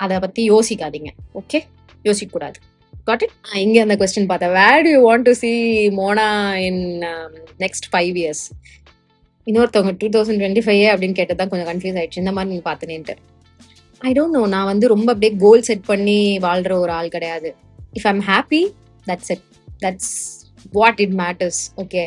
அதை பத்தி யோசிக்காதீங்க. ஓகே, யோசிக்க கூடாது. Got it? இங்க அந்த கொஸ்டின் பார்த்தேன். Where do you want to see Mona in next 5 years? இன்னொருத்தவங்க 2025 அப்படின்னு கேட்டதான் கொஞ்சம் கன்ஃபியூஸ் ஆயிடுச்சு. இந்த மாதிரி நீங்க பாத்துனேன்ட்டு ஐ டோன்ட் நோ. நான் வந்து ரொம்ப அப்படியே கோல் செட் பண்ணி வாழ்ற ஒரு ஆள் கிடையாது. If I'm happy, that's it, that's what it matters. Okay,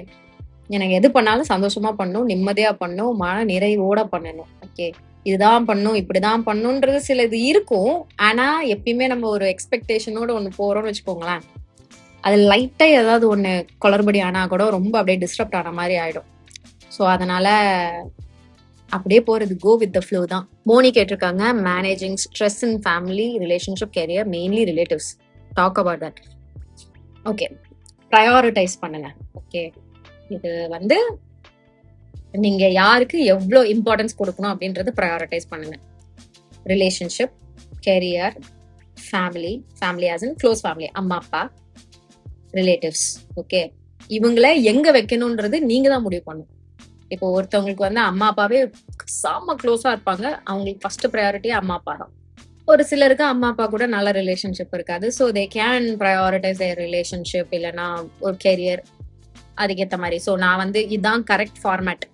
எனக்கு எது பண்ணாலும் சந்தோஷமா பண்ணும், நிம்மதியா பண்ணும், மன நிறைவோட பண்ணணும். ஓகே, இதுதான் பண்ணும், இப்படிதான் பண்ணுன்றது சில இது இருக்கும். ஆனா எப்பயுமே நம்ம ஒரு எக்ஸ்பெக்டேஷனோட ஒண்ணு போறோம்னு வச்சுக்கோங்களேன், அது லைட்டா ஏதாவது ஒண்ணு குளறுபடி ஆனா கூட ரொம்ப அப்படியே டிஸ்டர்ப்ட் ஆன மாதிரி ஆயிடும். ஸோ அதனால அப்படியே போறது, கோ வித் த ஃப்ளோ தான். மோனி கேட்டிருக்காங்க, managing stress in family, relationship, career, mainly relatives, talk about that. Okay, prioritise பண்ணுங்க. ஓகே, இது வந்து நீங்க யாருக்கு எவ்வளோ இம்பார்ட்டன்ஸ் கொடுக்கணும் அப்படின்றத ப்ரையாரிட்டைஸ் பண்ணுங்க. Relationship, career, family, family as in close family, அம்மா அப்பா, ரிலேட்டிவ்ஸ். ஓகே, இவங்களை எங்க வைக்கணும்ன்றது நீங்க தான் முடிவு பண்ணணும். இப்போ ஒருத்தவங்களுக்கு வந்து அம்மா அப்பாவே செம்ம க்ளோஸா இருப்பாங்க, அவங்களுக்கு ஃபர்ஸ்ட் ப்ரையாரிட்டி அம்மா அப்பா தான். ஒரு சிலருக்கு அம்மா அப்பா கூட நல்ல ரிலேஷன்ஷிப் இருக்காது. So they can prioritise their relationship, இல்லைன்னா ஒரு கெரியர், அதுக்கேற்ற மாதிரி. ஸோ நான் வந்து இதுதான் கரெக்ட் ஃபார்மேட்,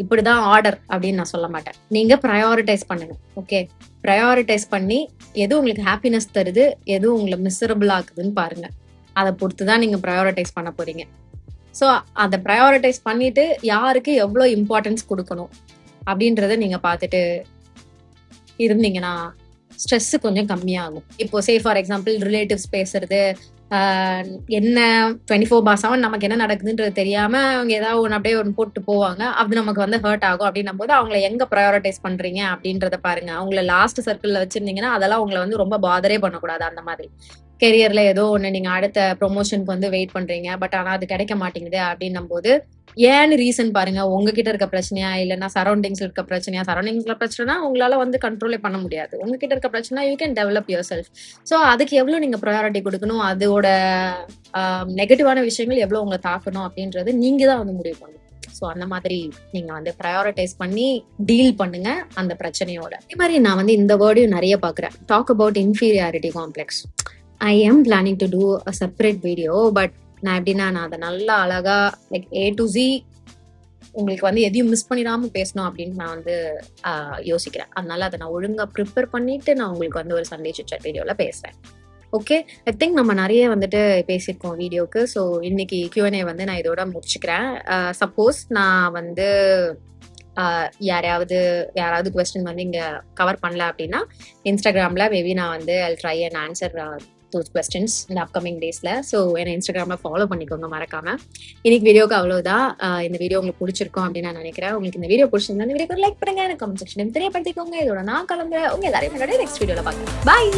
இப்படிதான் ஆர்டர் அப்படின்னு நான் சொல்ல மாட்டேன். நீங்க ப்ரையாரிட்டைஸ் பண்ணுங்க. ஓகே, ப்ரையாரிட்டைஸ் பண்ணி எது உங்களுக்கு ஹாப்பினஸ் தருது, எது உங்களை மிசரபிள் ஆகுதுன்னு பாருங்க. அதை பொறுத்துதான் நீங்க ப்ரையாரிட்டைஸ் பண்ண போறீங்க. ஸோ அதை ப்ரையாரிட்டைஸ் பண்ணிட்டு யாருக்கு எவ்வளோ இம்பார்ட்டன்ஸ் கொடுக்கணும் அப்படின்றத நீங்க பார்த்துட்டு இருந்தீங்கன்னா ஸ்ட்ரெஸ் கொஞ்சம் கம்மியாகும். இப்போ சே ஃபார் எக்ஸாம்பிள் ரிலேட்டிவ்ஸ் பேசுறது, என்ன 24/7 நமக்கு என்ன நடக்குதுன்றது தெரியாம அவங்க ஏதாவது ஒன்று அப்படியே ஒன்று போட்டு போவாங்க, அது நமக்கு வந்து ஹர்ட் ஆகும். அப்படின்னும் போது அவங்களை எங்க ப்ரையாரிட்டைஸ் பண்றீங்க அப்படின்றத பாருங்க. அவங்கள லாஸ்ட் சர்க்கிள்ல வச்சிருந்தீங்கன்னா அதெல்லாம் உங்களை வந்து ரொம்ப பாதரே பண்ணக்கூடாது. அந்த மாதிரி கெரியர்ல ஏதோ ஒண்ணு நீங்க அடுத்த ப்ரொமோஷனுக்கு வந்து வெயிட் பண்றீங்க, பட் ஆனா அது கிடைக்க மாட்டேங்குது அப்படின்னும் போது ஏன்னு ரீசன் பாருங்க. உங்ககிட்ட இருக்க பிரச்சனையா, இல்லைன்னா சரௌண்டிங்ஸ்ல இருக்க பிரச்சனையா? சரௌண்டிங்ஸ்ல பிரச்சனைனா உங்களால வந்து கண்ட்ரோலே பண்ண முடியாது. உங்ககிட்ட இருக்க பிரச்சனை you can develop your self. So அதுக்கு எவ்வளவு நீங்க ப்ரையாரிட்டி கொடுக்கணும், அதோட நெகட்டிவான விஷயங்கள் எவ்வளவு உங்களை தாக்கணும் அப்படின்றது நீங்க தான் வந்து முடிவு பண்ணணும். ஸோ அந்த மாதிரி நீங்க வந்து ப்ரையாரிட்டைஸ் பண்ணி டீல் பண்ணுங்க அந்த பிரச்சனையோட. அதே மாதிரி நான் வந்து இந்த வேர்டையும் நிறைய பாக்குறேன், talk about inferiority complex. I am planning to do a separate video. But நான் எப்படின்னா, நான் அதை நல்லா அழகா லைக் A to Z உங்களுக்கு வந்து எதையும் மிஸ் பண்ணிடாம பேசணும் அப்படின்னு நான் வந்து யோசிக்கிறேன். அதனால அதை நான் ஒழுங்கா ப்ரிப்பேர் பண்ணிட்டு நான் உங்களுக்கு வந்து ஒரு சண்டே சிட் சாட் வீடியோல பேசுறேன். ஓகே, ஐ திங்க் நம்ம நிறைய வந்துட்டு பேசியிருக்கோம் வீடியோக்கு. ஸோ இன்னைக்கு Q&A வந்து நான் இதோட முடிச்சுக்கிறேன். சப்போஸ் நான் வந்து யாராவது கொஸ்டின் வந்து இங்க கவர் பண்ணல அப்படின்னா இன்ஸ்டாகிராம்ல மேபி நான் வந்து I'll try and answer those questions in the upcoming daysல. ஸோ என்ன இன்ஸ்டாகிராம்ல ஃபாலோ பண்ணிக்கோங்க மறக்காம. இன்னைக்கு வீடியோக்கு அவ்வளவுதான். இந்த வீடியோ உங்களுக்கு பிடிச்சிருக்கும் அப்படின்னு நான் நினைக்கிறேன். உங்களுக்கு இந்த வீடியோ பிடிச்சிருந்தா இந்த வீடியோக்கு லைக் பண்ணுங்க, எனக்கு கமெண்ட் செக்ஷன் தெரியப்படுத்திக்கோங்க. இதோட நான் கிளம்புறேன். உங்க எல்லாரையும் நெக்ஸ்ட் வீடியோல பாக்குறேன். பாய்.